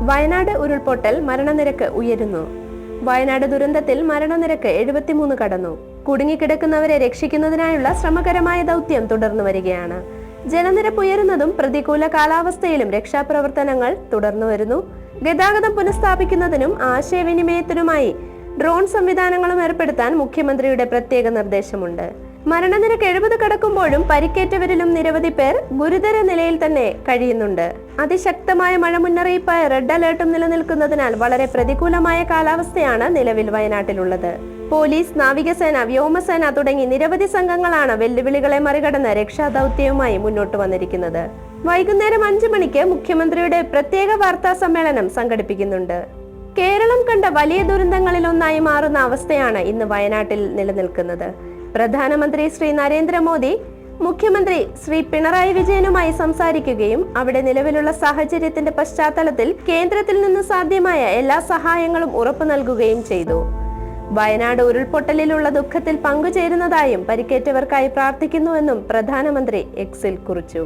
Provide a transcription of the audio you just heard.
വയനാട് ഉരുൾപൊട്ടൽ മരണനിരക്ക് ഉയരുന്നു. വയനാട് ദുരന്തത്തിൽ മരണനിരക്ക് 73 കടന്നു. കുടുങ്ങിക്കിടക്കുന്നവരെ രക്ഷിക്കുന്നതിനായുള്ള ശ്രമകരമായ ദൗത്യം തുടർന്നു വരികയാണ്. ജലനിരപ്പ് ഉയരുന്നതും പ്രതികൂല കാലാവസ്ഥയിലും രക്ഷാപ്രവർത്തനങ്ങൾ തുടർന്നു വരുന്നു. ഗതാഗതം പുനഃസ്ഥാപിക്കുന്നതിനും ആശയവിനിമയത്തിനുമായി ഡ്രോൺ സംവിധാനങ്ങളും ഏർപ്പെടുത്താൻ മുഖ്യമന്ത്രിയുടെ പ്രത്യേക നിർദ്ദേശമുണ്ട്. മരണനിരക്ക് 70 കടക്കുമ്പോഴും പരിക്കേറ്റവരിലും നിരവധി പേർ ഗുരുതര നിലയിൽ തന്നെ കഴിയുന്നുണ്ട്. അതിശക്തമായ മഴ മുന്നറിയിപ്പായ റെഡ് അലേർട്ടും നിലനിൽക്കുന്നതിനാൽ വളരെ പ്രതികൂലമായ കാലാവസ്ഥയാണ് നിലവിൽ വയനാട്ടിലുള്ളത്. പോലീസ്, നാവികസേന, വ്യോമസേന തുടങ്ങി നിരവധി സംഘങ്ങളാണ് വെല്ലുവിളികളെ മറികടന്ന് രക്ഷാദൗത്യവുമായി മുന്നോട്ട് വന്നിരിക്കുന്നത്. വൈകുന്നേരം 5 മണിക്ക് മുഖ്യമന്ത്രിയുടെ പ്രത്യേക വാർത്താ സമ്മേളനം സംഘടിപ്പിക്കുന്നുണ്ട്. കേരളം കണ്ട വലിയ ദുരന്തങ്ങളിലൊന്നായി മാറുന്ന അവസ്ഥയാണ് ഇന്ന് വയനാട്ടിൽ നിലനിൽക്കുന്നത്. പ്രധാനമന്ത്രി ശ്രീ നരേന്ദ്രമോദി മുഖ്യമന്ത്രി ശ്രീ പിണറായി വിജയനുമായി സംസാരിക്കുകയും അവിടെ നിലവിലുള്ള സാഹചര്യത്തിന്റെ പശ്ചാത്തലത്തിൽ കേന്ദ്രത്തിൽ നിന്ന് സാധ്യമായ എല്ലാ സഹായങ്ങളും ഉറപ്പു നൽകുകയും ചെയ്തു. വയനാട് ഉരുൾപൊട്ടലിലുള്ള ദുഃഖത്തിൽ പങ്കുചേരുന്നതായും പരിക്കേറ്റവർക്കായി പ്രാർത്ഥിക്കുന്നുവെന്നും പ്രധാനമന്ത്രി എക്സിൽ കുറിച്ചു.